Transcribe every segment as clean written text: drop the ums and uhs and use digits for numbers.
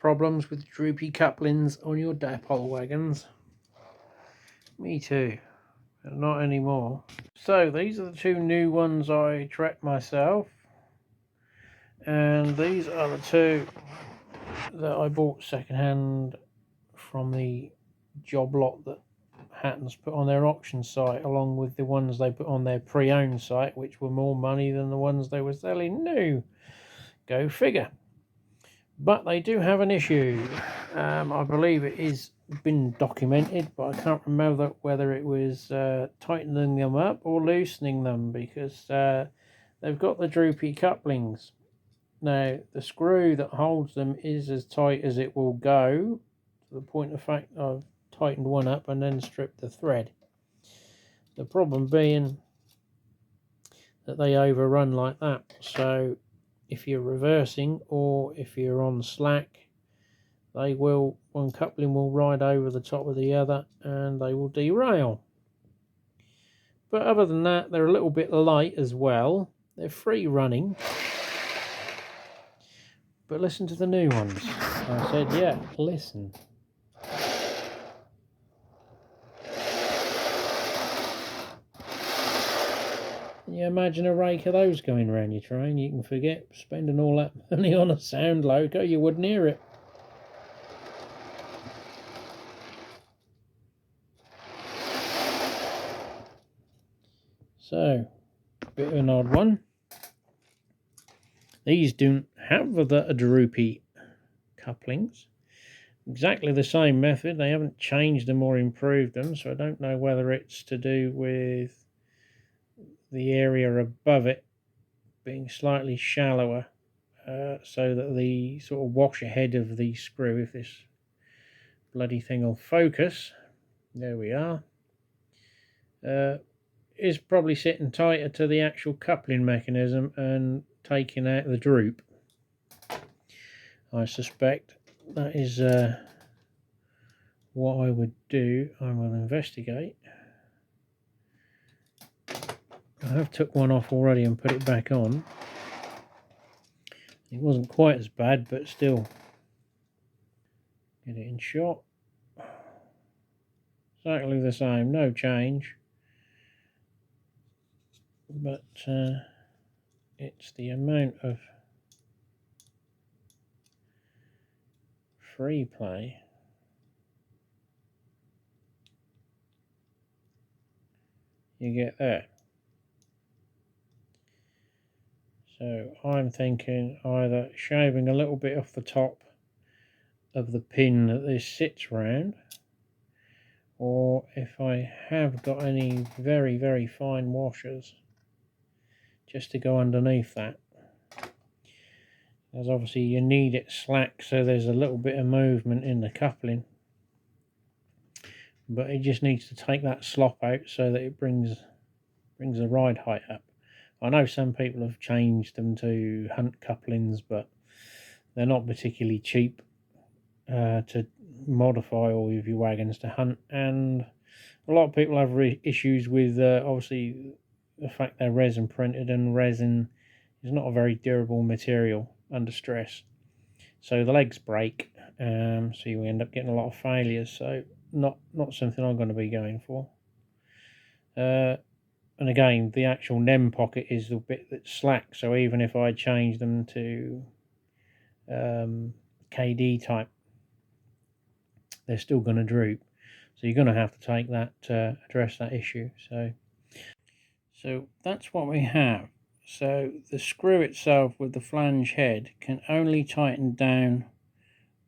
Problems with droopy couplings on your Dapol wagons? Me too, but not anymore. So these are the two new ones I tracked myself, and these are the two that I bought secondhand from the job lot that Hatton's put on their auction site, along with the ones they put on their pre-owned site, which were more money than the ones they were selling new. Go figure. But they do have an issue. I believe it is been documented, but I can't remember whether it was tightening them up or loosening them, because they've got the droopy couplings. Now, the screw that holds them is as tight as it will go, to the point of fact I've tightened one up and then stripped the thread. The problem being that they overrun like that. So if you're reversing or if you're on slack, they will, one coupling will ride over the top of the other and they will derail. But other than that, they're a little bit light as well. They're free running. But listen to the new ones. I said, yeah, listen. Can you imagine a rake of those going around your train? You can forget spending all that money on a sound loco, you wouldn't hear it. So, bit of an odd one. These don't have the droopy couplings. Exactly the same method. They haven't changed them or improved them, so I don't know whether it's to do with the area above it being slightly shallower, so that the sort of washer head of the screw, if this bloody thing will focus, there we are, is probably sitting tighter to the actual coupling mechanism and taking out the droop. I suspect that is what I would do. I will investigate. I have took one off already and put it back on. It wasn't quite as bad, but still. Get it in shot. Exactly the same, no change. But it's the amount of free play you get there. So I'm thinking either shaving a little bit off the top of the pin that this sits round, or if I have got any very, very fine washers, just to go underneath that. Because obviously you need it slack so there's a little bit of movement in the coupling. But it just needs to take that slop out so that it brings the ride height up. I know some people have changed them to hunt couplings, but they're not particularly cheap to modify all of your wagons to hunt, and a lot of people have issues with obviously the fact they're resin printed, and resin is not a very durable material under stress, so the legs break, so you end up getting a lot of failures. So not something I'm going to be going for. And again, the actual NEM pocket is the bit that's slack, so even if I change them to KD type, they're still going to droop. So you're going to have to take that to address that issue. So that's what we have. So the screw itself with the flange head can only tighten down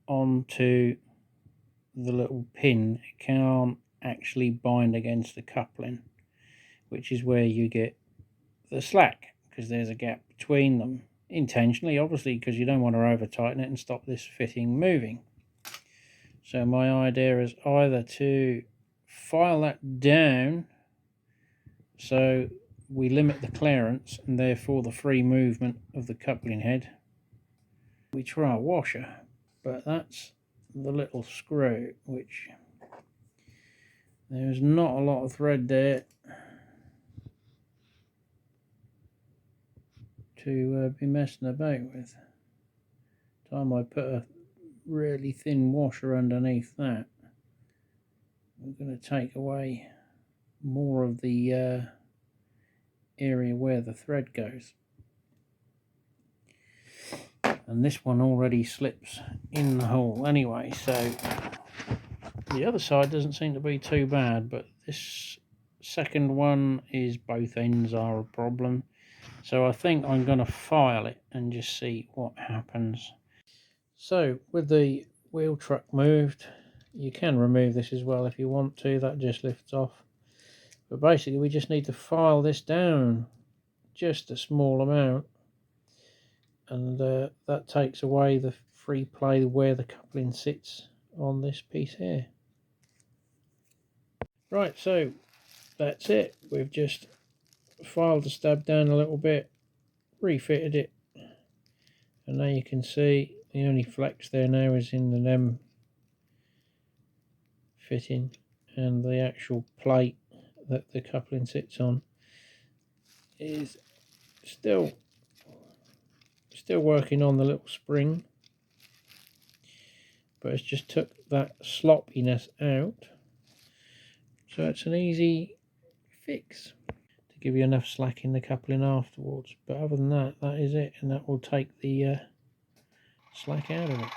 onto the little pin. It can't actually bind against the coupling, which is where you get the slack, because there's a gap between them, intentionally obviously, because you don't want to over tighten it and stop this fitting moving. So my idea is either to file that down so we limit the clearance and therefore the free movement of the coupling head. We try a washer, but that's the little screw, which there's not a lot of thread there to be messing about with. Time I put a really thin washer underneath that. We're going to take away more of the area where the thread goes. And this one already slips in the hole anyway, so the other side doesn't seem to be too bad, but this second one is both ends are a problem. So I think I'm going to file it and just see what happens. So with the wheel truck moved, you can remove this as well if you want to, that just lifts off. But basically we just need to file this down just a small amount, and that takes away the free play where the coupling sits on this piece here. Right, so that's it. We've just filed the stab down a little bit, refitted it, and now you can see the only flex there now is in the NEM fitting, and the actual plate that the coupling sits on is still working on the little spring, but it's just took that sloppiness out, so it's an easy fix to give you enough slack in the coupling afterwards. But other than that, that is it, and that will take the slack out of it.